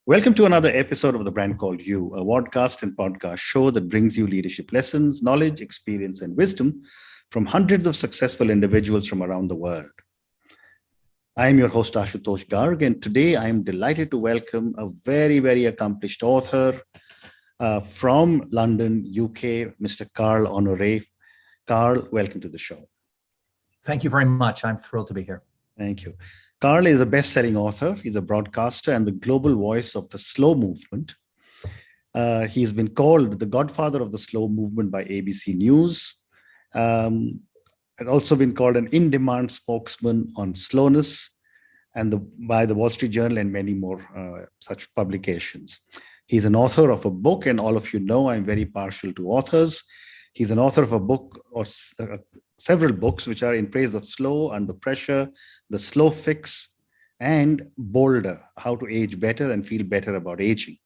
Welcome to another episode of The Brand Called You, a podcast and podcast show that brings you leadership lessons, knowledge, experience, and wisdom from hundreds of successful individuals from around the world. I am your host, Ashutosh Garg, and today I am delighted to welcome a very, very accomplished author from London, UK, Mr. Carl Honoré. Carl, welcome to the show. Thank you very much. I'm thrilled to be here. Thank you. Carl is a best-selling author. He's a broadcaster and the global voice of the slow movement. He's been called the godfather of the slow movement by ABC News. And also been called an in-demand spokesman on slowness by the Wall Street Journal and many more such publications. He's an author of a book, and all of you know I'm very partial to authors. He's an author of a book or several books which are in praise of slow, under pressure, the slow fix, and bolder, how to age better and feel better about aging.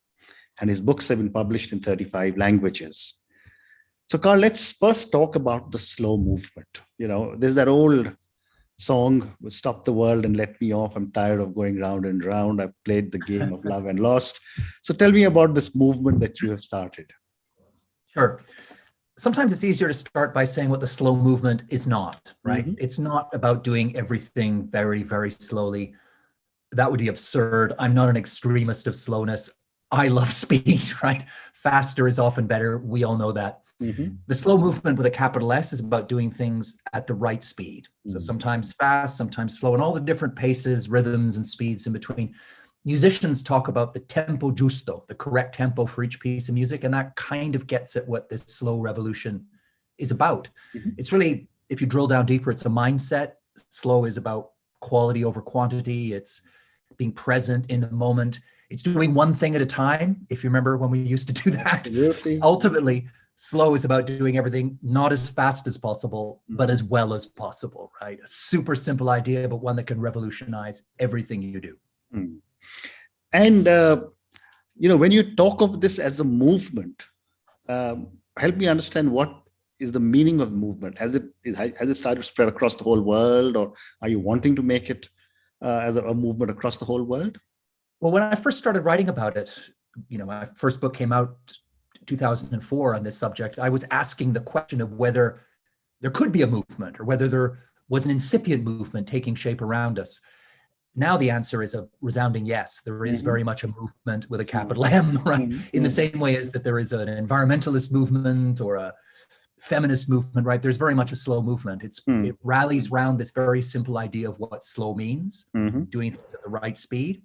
And his books have been published in 35 languages. So Carl, let's first talk about the slow movement. You know, there's that old song, Stop the World and Let Me Off. I'm tired of going round and round. I've played the game of love and lost. So tell me about this movement that you have started. Sure. Sometimes it's easier to start by saying what the slow movement is not, right? Mm-hmm. It's not about doing everything very, very slowly. That would be absurd. I'm not an extremist of slowness. I love speed, right? Faster is often better. We all know that. Mm-hmm. The slow movement with a capital S is about doing things at the right speed. Mm-hmm. So sometimes fast, sometimes slow, and all the different paces, rhythms, and speeds in between. Musicians talk about the tempo giusto, the correct tempo for each piece of music, and that kind of gets at what this slow revolution is about. Mm-hmm. It's really, if you drill down deeper, it's a mindset. Slow is about quality over quantity. It's being present in the moment. It's doing one thing at a time. If you remember when we used to do that. Absolutely. Ultimately, slow is about doing everything not as fast as possible, but as well as possible, right? A super simple idea, but one that can revolutionize everything you do. Mm. And, when you talk of this as a movement, help me understand what is the meaning of movement. Has it started to spread across the whole world, or are you wanting to make it as a movement across the whole world? Well, when I first started writing about it, my first book came out 2004 on this subject. I was asking the question of whether there could be a movement or whether there was an incipient movement taking shape around us. Now the answer is a resounding yes. There is very much a movement with a capital M, right? In the same way as that there is an environmentalist movement or a feminist movement, right? There's very much a slow movement. It rallies around this very simple idea of what slow means, doing things at the right speed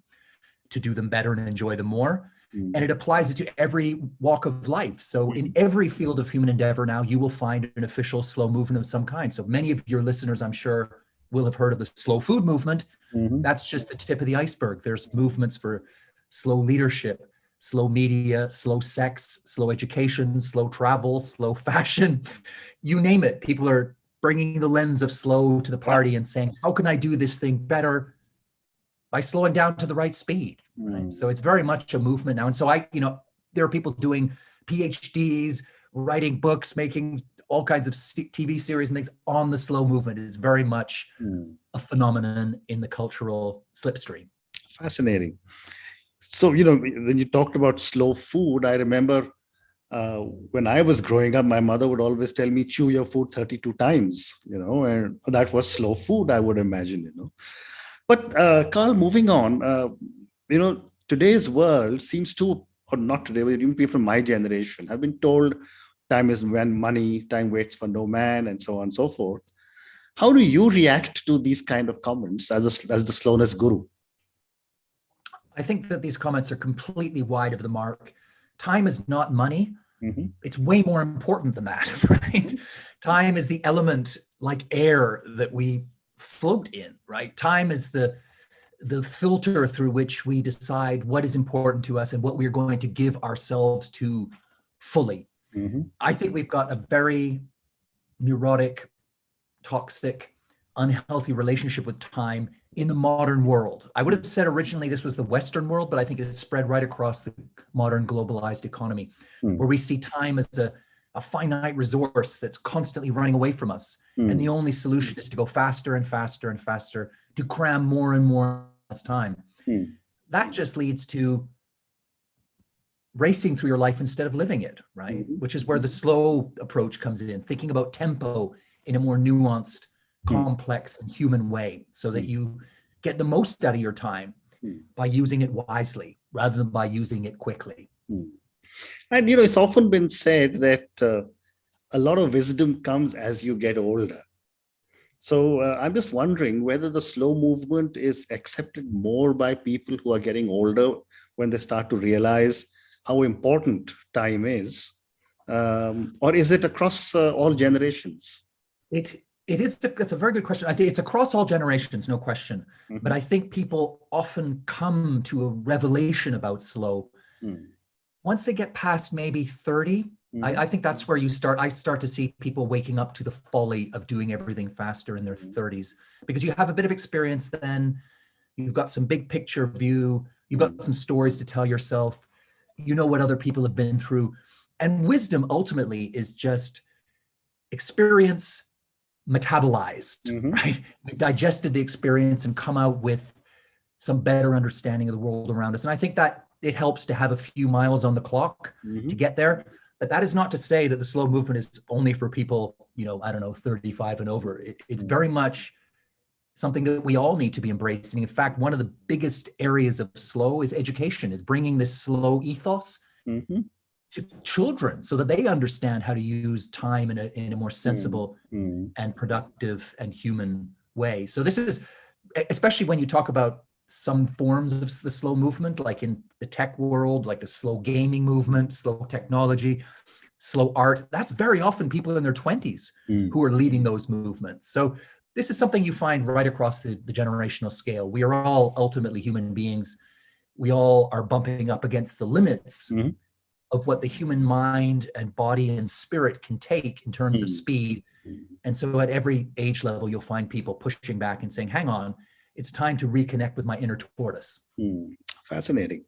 to do them better and enjoy them more. And it applies it to every walk of life. So in every field of human endeavor now, you will find an official slow movement of some kind. So many of your listeners, I'm sure, will have heard of the slow food movement. That's just the tip of the iceberg. There's movements for slow leadership, slow media, slow sex, slow education, slow travel, slow fashion, you name it. People are bringing the lens of slow to the party and saying, how can I do this thing better by slowing down to the right speed? Right? So it's very much a movement now. And so there are people doing PhDs, writing books, making all kinds of TV series and things on the slow movement. It's very much a phenomenon in the cultural slipstream. Fascinating. So, when you talked about slow food, I remember when I was growing up, my mother would always tell me, chew your food 32 times, and that was slow food, I would imagine, But Carl, moving on, today's world seems to, or not today, but even people from my generation have been told time is when money, time waits for no man, and so on and so forth. How do you react to these kind of comments as the slowness guru? I think that these comments are completely wide of the mark. Time is not money. It's way more important than that, right? Time is the element like air that we float in, right? Time is the filter through which we decide what is important to us and what we're going to give ourselves to fully. I think we've got a very neurotic, toxic, unhealthy relationship with time in the modern world. I would have said originally this was the Western world, but I think it's spread right across the modern globalized economy, where we see time as a finite resource that's constantly running away from us. And the only solution is to go faster and faster and faster, to cram more and more time. That just leads to racing through your life instead of living it, right? Which is where the slow approach comes in, thinking about tempo in a more nuanced, complex, and human way, so that you get the most out of your time by using it wisely rather than by using it quickly. And, it's often been said that a lot of wisdom comes as you get older. So I'm just wondering whether the slow movement is accepted more by people who are getting older when they start to realize how important time is, or is it across all generations? It's a very good question. I think it's across all generations, no question. But I think people often come to a revelation about slow once they get past maybe 30. I think that's where I start to see people waking up to the folly of doing everything faster in their 30s, because you have a bit of experience then, you've got some big picture view, you've got some stories to tell yourself, you know what other people have been through. And wisdom ultimately is just experience metabolized, right? We digested the experience and come out with some better understanding of the world around us. And I think that it helps to have a few miles on the clock to get there. But that is not to say that the slow movement is only for people, 35 and over. It's very much something that we all need to be embracing. In fact, one of the biggest areas of slow is education, is bringing this slow ethos to children so that they understand how to use time in a more sensible and productive and human way. So this is, especially when you talk about some forms of the slow movement, like in the tech world, like the slow gaming movement, slow technology, slow art, that's very often people in their 20s who are leading those movements. So this is something you find right across the generational scale. We are all ultimately human beings. We all are bumping up against the limits of what the human mind and body and spirit can take in terms of speed. And so at every age level, you'll find people pushing back and saying, hang on, it's time to reconnect with my inner tortoise. Fascinating.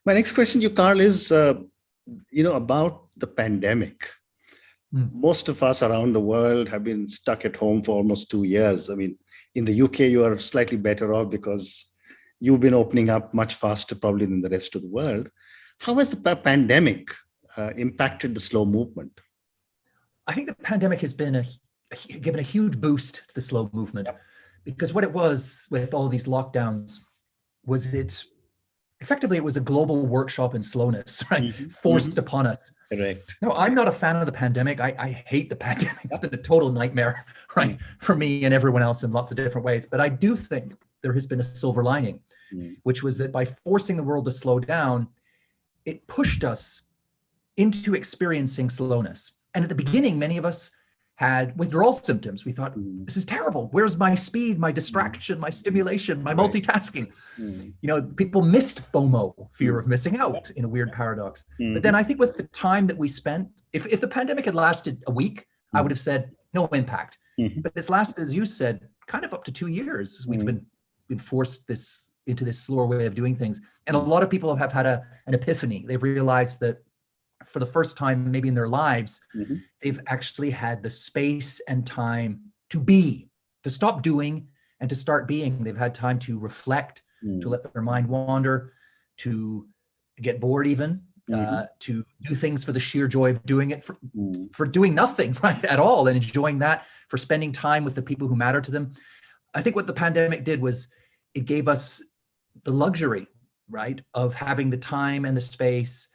My next question to you, Carl, is, about the pandemic. Most of us around the world have been stuck at home for almost 2 years. I mean, in the UK, you are slightly better off because you've been opening up much faster probably than the rest of the world. How has the pandemic impacted the slow movement? I think the pandemic has been given a huge boost to the slow movement, because what it was with all these lockdowns was it was a global workshop in slowness, right? Forced upon us. Correct. No, I'm not a fan of the pandemic. I hate the pandemic. It's been a total nightmare, right? For me and everyone else in lots of different ways. But I do think there has been a silver lining, which was that by forcing the world to slow down, it pushed us into experiencing slowness. And at the beginning, many of us had withdrawal symptoms. We thought, this is terrible. Where's my speed, my distraction, my stimulation, my multitasking? People missed FOMO, fear of missing out, in a weird paradox. But then I think with the time that we spent, if the pandemic had lasted a week, I would have said no impact. But it's lasted, as you said, kind of up to 2 years. We've been forced into this slower way of doing things. And a lot of people have had an epiphany. They've realized that for the first time, maybe in their lives, they've actually had the space and time to be, to stop doing and to start being. They've had time to reflect, to let their mind wander, to get bored even, to do things for the sheer joy of doing it, for doing nothing, right, at all, and enjoying that, for spending time with the people who matter to them. I think what the pandemic did was it gave us the luxury, right, of having the time and the space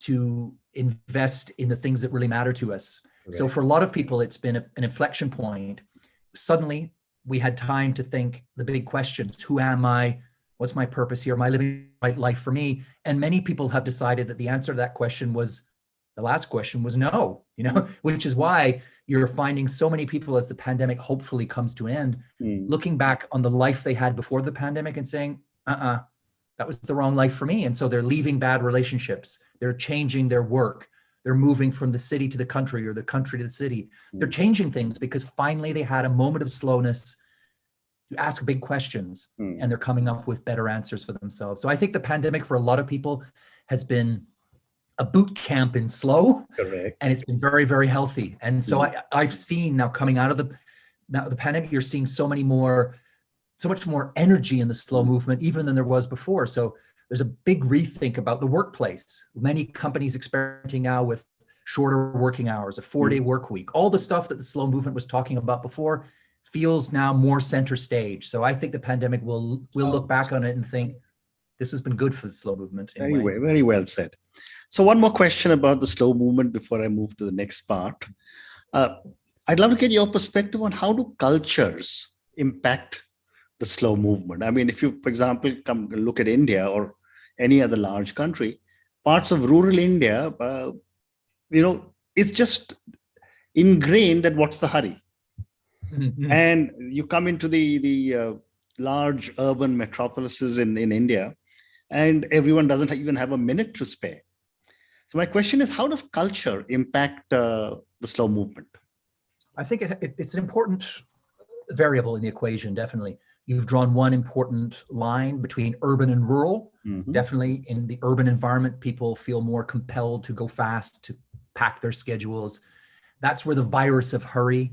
to invest in the things that really matter to us. Right. So for a lot of people, it's been an inflection point. Suddenly, we had time to think the big questions. Who am I? What's my purpose here? Am I living the right life for me? And many people have decided that the answer to that question was, the last question was no, which is why you're finding so many people, as the pandemic hopefully comes to an end, looking back on the life they had before the pandemic and saying, that was the wrong life for me. And so they're leaving bad relationships. They're changing their work. They're moving from the city to the country, or the country to the city. They're changing things because finally they had a moment of slowness to ask big questions, and they're coming up with better answers for themselves. So I think the pandemic for a lot of people has been a boot camp in slow. Correct. And it's been very, very healthy. And so I've seen now, coming out of the pandemic, you're seeing so much more energy in the slow movement even than there was before. So There's a big rethink about the workplace. Many companies experimenting now with shorter working hours, a 4-day work week. All the stuff that the slow movement was talking about before feels now more center stage. So I think the pandemic will look back on it and think this has been good for the slow movement. Very well said. So one more question about the slow movement before I move to the next part. I'd love to get your perspective on how do cultures impact the slow movement. I mean, if you, for example, come look at India or any other large country, parts of rural India, it's just ingrained that what's the hurry? Mm-hmm. And you come into the large urban metropolises in India, and everyone doesn't even have a minute to spare. So my question is, how does culture impact the slow movement? I think it's an important variable in the equation, definitely. You've drawn one important line between urban and rural. Mm-hmm. Definitely in the urban environment, people feel more compelled to go fast, to pack their schedules. That's where the virus of hurry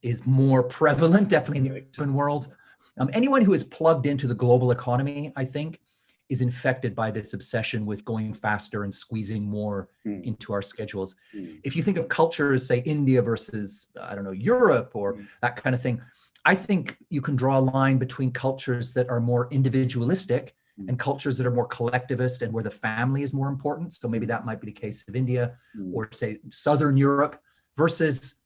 is more prevalent, definitely in the urban world. Anyone who is plugged into the global economy, I think, is infected by this obsession with going faster and squeezing more into our schedules. If you think of cultures, say India versus, I don't know, Europe or that kind of thing, I think you can draw a line between cultures that are more individualistic and cultures that are more collectivist and where the family is more important. So maybe that might be the case of India or say Southern Europe versus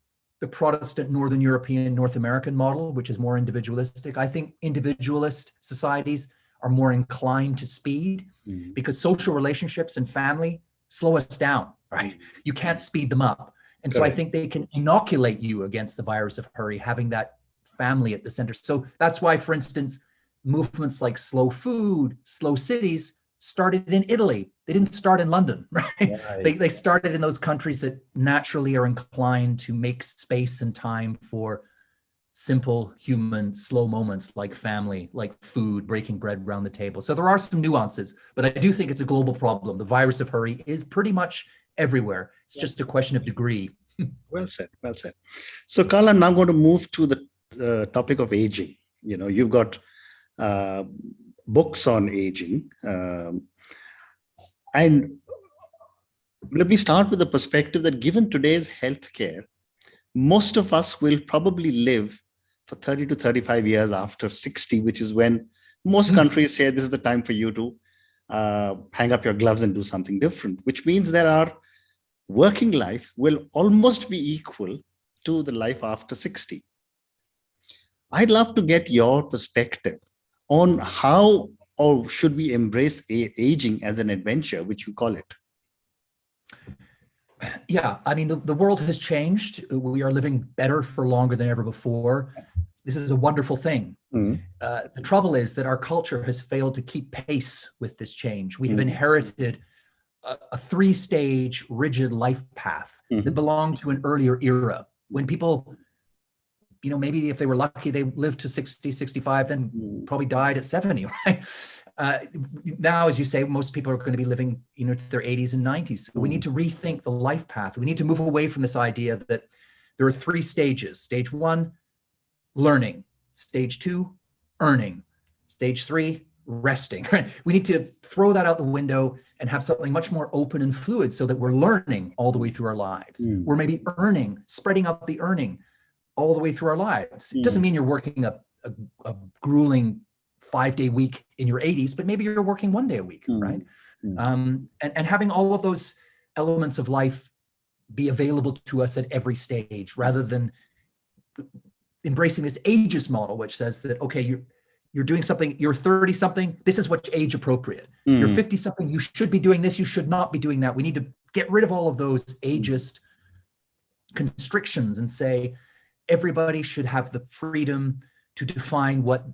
the Protestant Northern European, North American model, which is more individualistic. I think individualist societies are more inclined to speed because social relationships and family slow us down, right? You can't speed them up. And so I think they can inoculate you against the virus of hurry, having that family at the center. So that's why, for instance, movements like slow food, slow cities started in Italy. They didn't start in London, right? They started in those countries that naturally are inclined to make space and time for simple human slow moments like family, like food, breaking bread around the table. So there are some nuances, but I do think it's a global problem. The virus of hurry is pretty much everywhere. It's just a question of degree. Well said, well said. So Carl, I'm now going to move to the topic of aging. You've got books on aging. And let me start with the perspective that given today's healthcare, most of us will probably live for 30 to 35 years after 60, which is when most countries say this is the time for you to hang up your gloves and do something different, which means that our working life will almost be equal to the life after 60. I'd love to get your perspective on how or should we embrace aging as an adventure, which you call it. Yeah, I mean, the world has changed. We are living better for longer than ever before. This is a wonderful thing. The trouble is that our culture has failed to keep pace with this change. We have inherited a 3-stage rigid life path that belonged to an earlier era when people, maybe if they were lucky, they lived to 60, 65, then probably died at 70, right? Now, as you say, most people are going to be living, to their 80s and 90s. So we need to rethink the life path. We need to move away from this idea that there are 3 stages. Stage 1, learning. Stage 2, earning. Stage 3, resting. Right? We need to throw that out the window and have something much more open and fluid so that we're learning all the way through our lives. We're maybe earning, spreading out the earning all the way through our lives. It doesn't mean you're working a grueling 5-day week in your 80s, but maybe you're working 1 day a week, right? And having all of those elements of life be available to us at every stage, rather than embracing this ageist model, which says that, okay, you're doing something, you're 30 something, this is what's age appropriate. You're 50 something, you should be doing this, you should not be doing that. We need to get rid of all of those ageist constrictions and say, everybody should have the freedom to define what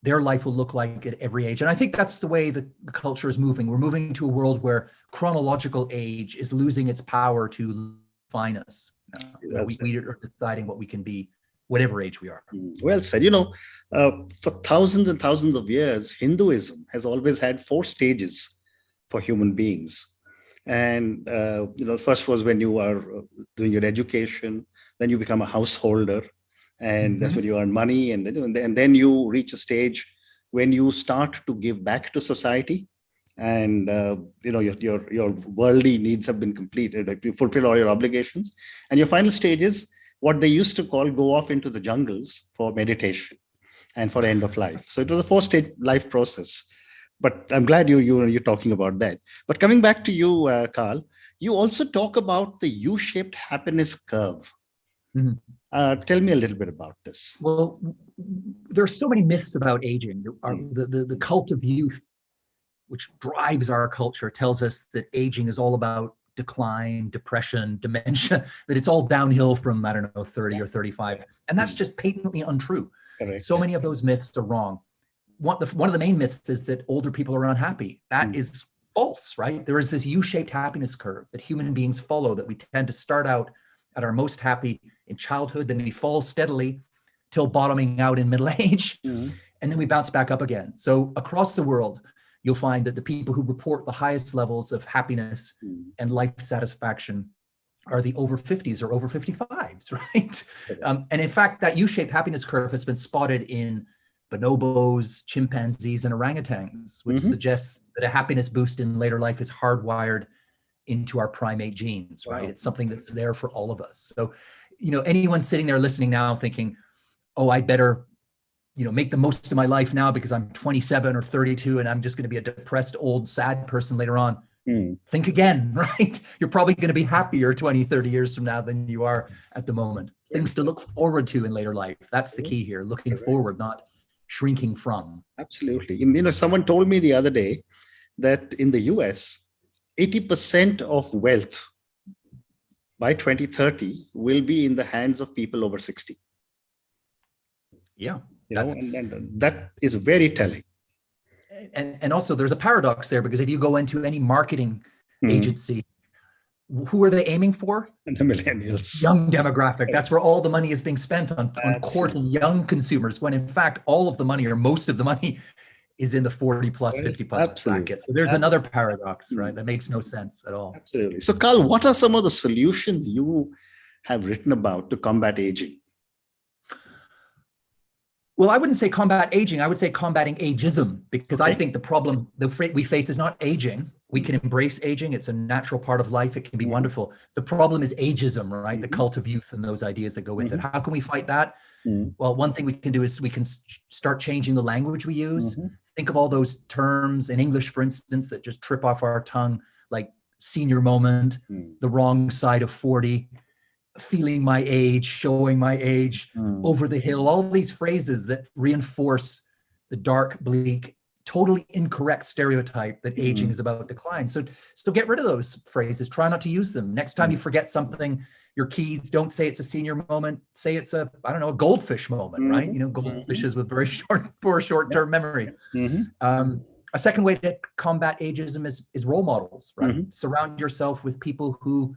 their life will look like at every age. And I think that's the way the culture is moving. We're moving to a world where chronological age is losing its power to define us. We are deciding what we can be, whatever age we are. Well said. For thousands and thousands of years, Hinduism has always had 4 stages for human beings. And, first was when you are doing your education, then you become a householder, and that's when you earn money. And then you reach a stage when you start to give back to society. and your worldly needs have been completed, like you fulfill all your obligations, and your final stage is what they used to call go off into the jungles for meditation and for end of life. So it was a four-stage life process. But I'm glad you're talking about that. But coming back to you, Carl, you also talk about the U-shaped happiness curve. Mhm. Tell me a little bit about this. Well, there are so many myths about aging. The cult of youth, which drives our culture, tells us that aging is all about decline, depression, dementia, that it's all downhill from, I don't know, 30 or 35. And that's just patently untrue. Correct. So many of those myths are wrong. One of the main myths is that older people are unhappy. That is false, right? There is this U-shaped happiness curve that human beings follow, that we tend to start out at our most happy in childhood, then we fall steadily till bottoming out in middle age, and then we bounce back up again. So across the world, you'll find that the people who report the highest levels of happiness and life satisfaction are the over 50s or over 55s, right? And in fact, that U-shaped happiness curve has been spotted in bonobos, chimpanzees, and orangutans, which suggests that a happiness boost in later life is hardwired into our primate genes, right? Wow. It's something that's there for all of us. So, anyone sitting there listening now thinking, oh, I better, make the most of my life now because I'm 27 or 32 and I'm just going to be a depressed, old, sad person later on. Think again, right? You're probably going to be happier 20, 30 years from now than you are at the moment. Things to look forward to in later life. That's the key here, looking forward, not shrinking from. Absolutely. Someone told me the other day that in the US, 80% of wealth by 2030 will be in the hands of people over 60. Yeah. And that is very telling. And also there's a paradox there, because if you go into any marketing agency, who are they aiming for? The millennials. Young demographic. That's where all the money is being spent on courting young consumers, when in fact, all of the money or most of the money is in the 40 plus, 50 plus bracket. So there's another paradox, right? That makes no sense at all. Absolutely. So Carl, what are some of the solutions you have written about to combat aging? Well, I wouldn't say combat aging. I would say combating ageism, because I think the problem that we face is not aging. We can embrace aging. It's a natural part of life. It can be wonderful. The problem is ageism, right? The cult of youth and those ideas that go with it. How can we fight that? Well, one thing we can do is we can start changing the language we use. Think of all those terms in English, for instance, that just trip off our tongue, like senior moment, the wrong side of 40, feeling my age, showing my age, over the hill, all these phrases that reinforce the dark, bleak, totally incorrect stereotype that aging is about decline. So get rid of those phrases. Try not to use them. Next time you forget something, your keys, don't say it's a senior moment. Say it's a goldfish moment, right? Goldfishes with very short-term memory. A second way to combat ageism is role models, right? Surround yourself with people who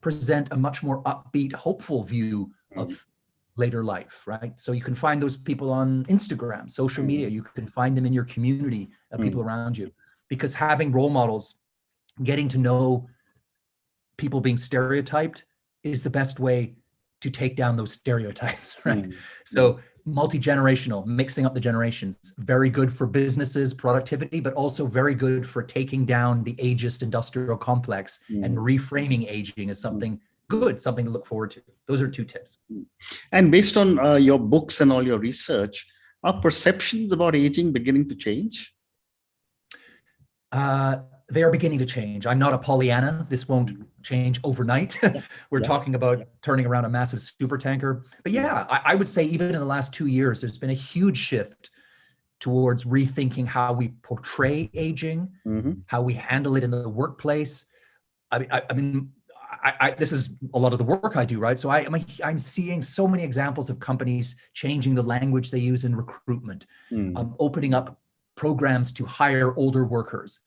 present a much more upbeat, hopeful view of later life, right? So you can find those people on Instagram, social media. You can find them in your community, people around you, because having role models, getting to know people being stereotyped is the best way to take down those stereotypes, right? So multi-generational, mixing up the generations, very good for businesses, productivity, but also very good for taking down the ageist industrial complex and reframing aging as something good, something to look forward to. Those are two tips. And based on your books and all your research, are perceptions about aging beginning to change? They are beginning to change. I'm not a Pollyanna. This won't change overnight. We're talking about turning around a massive super tanker. But yeah, I would say even in the last 2 years, there's been a huge shift towards rethinking how we portray aging, how we handle it in the workplace. I mean, this is a lot of the work I do, right? So I'm seeing so many examples of companies changing the language they use in recruitment, opening up programs to hire older workers,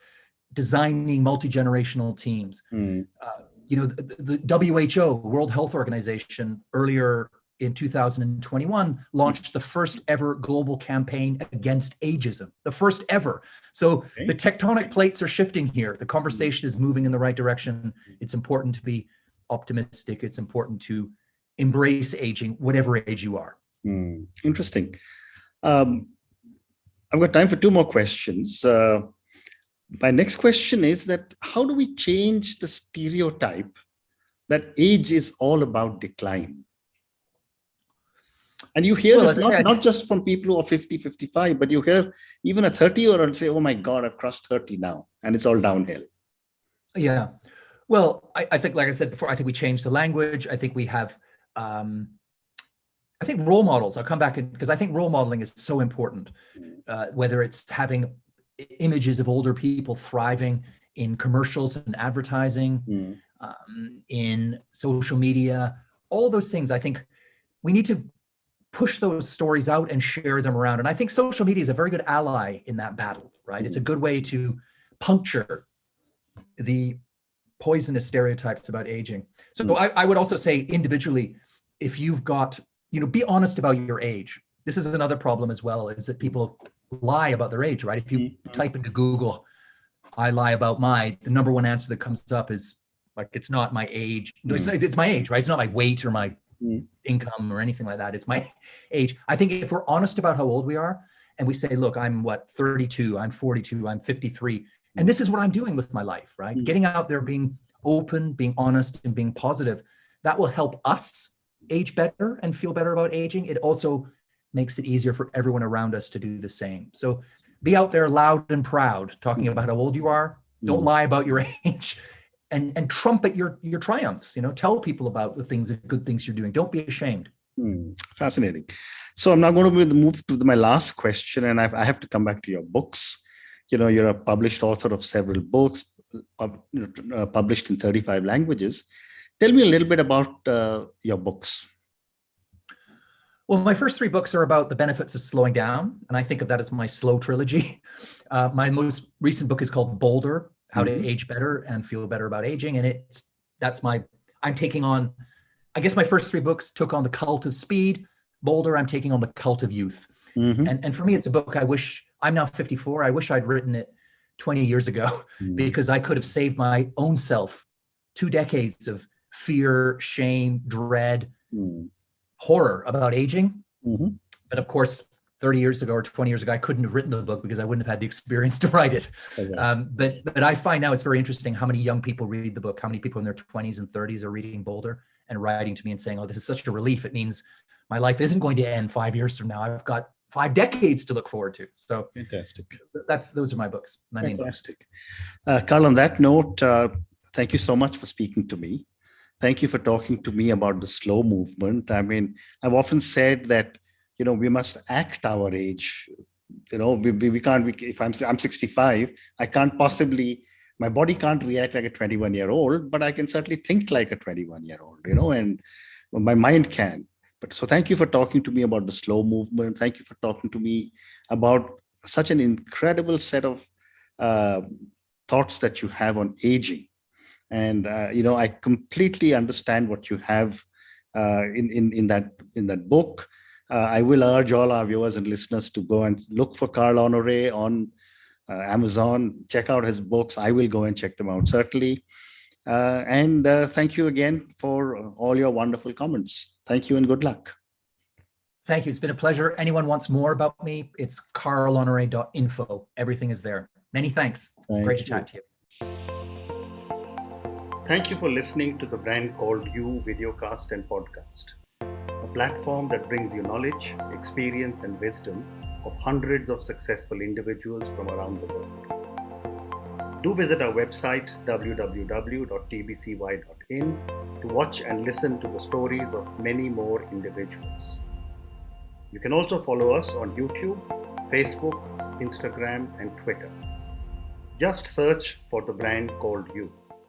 designing multi-generational teams. The WHO, World Health Organization, earlier in 2021, launched the first ever global campaign against ageism, the first ever. So the tectonic plates are shifting here. The conversation is moving in the right direction. It's important to be optimistic. It's important to embrace aging, whatever age you are. Interesting. I've got time for two more questions. My next question is that how do we change the stereotype that age is all about decline? And you hear Well, this as I said, not just from people who are 50, 55, but you hear even a 30-year-old say, oh my God, I've crossed 30 now, and it's all downhill. yeah. Well, I think, like I said before, I think we changed the language. I think we have, I think role models. I'll come back because I think role modeling is so important. Whether it's having images of older people thriving in commercials and advertising, in social media, all those things. I think we need to push those stories out and share them around. And I think social media is a very good ally in that battle, right? It's a good way to puncture the poisonous stereotypes about aging. So I would also say individually, if you've got, be honest about your age. This is another problem as well, is that people lie about their age, right? If you type into Google, I lie about the number one answer that comes up is like, it's not my age. No, it's my age, right? It's not my weight or my income or anything like that. It's my age. I think if we're honest about how old we are and we say, look, I'm 32, I'm 42, I'm 53, and this is what I'm doing with my life, right? Getting out there, being open, being honest, and being positive, that will help us age better and feel better about aging. It also makes it easier for everyone around us to do the same. So be out there loud and proud, talking about how old you are. Don't lie about your age. And trumpet your triumphs, tell people about the good things you're doing. Don't be ashamed. Fascinating. So I'm now going to move to my last question, and I have to come back to your books. You're a published author of several books, published in 35 languages. Tell me a little bit about your books. Well, my first 3 books are about the benefits of slowing down, and I think of that as my slow trilogy. My most recent book is called Bolder: How to Age Better and Feel Better About Aging. And I'm taking on, I guess my first 3 books took on the cult of speed. Bolder, I'm taking on the cult of youth. And for me, it's a book I'm now 54. I wish I'd written it 20 years ago because I could have saved my own self 2 decades of fear, shame, dread, horror about aging. But of course, 30 years ago or 20 years ago, I couldn't have written the book because I wouldn't have had the experience to write it. Okay. But I find now it's very interesting how many young people read the book, how many people in their 20s and 30s are reading Bolder and writing to me and saying, oh, this is such a relief. It means my life isn't going to end 5 years from now. I've got 5 decades to look forward to. So fantastic. Those are my books. Fantastic. Carl, on that note, thank you so much for speaking to me. Thank you for talking to me about the slow movement. I mean, I've often said that, we must act our age. We can't, if I'm 65, I can't possibly, my body can't react like a 21-year-old, but I can certainly think like a 21-year-old, and my mind can. But so thank you for talking to me about the slow movement. Thank you for talking to me about such an incredible set of thoughts that you have on aging. And, I completely understand what you have in that book. I will urge all our viewers and listeners to go and look for Carl Honoré on Amazon, check out his books. I will go and check them out, certainly. And thank you again for all your wonderful comments. Thank you and good luck. Thank you. It's been a pleasure. Anyone wants more about me, it's carlhonore.info. Everything is there. Many thanks. Great to chat to you. Thank you for listening to the Brand Called You videocast and podcast, a platform that brings you knowledge, experience, and wisdom of hundreds of successful individuals from around the world. Do visit our website www.tbcy.in to watch and listen to the stories of many more individuals. You can also follow us on YouTube, Facebook, Instagram, and Twitter. Just search for the Brand Called You.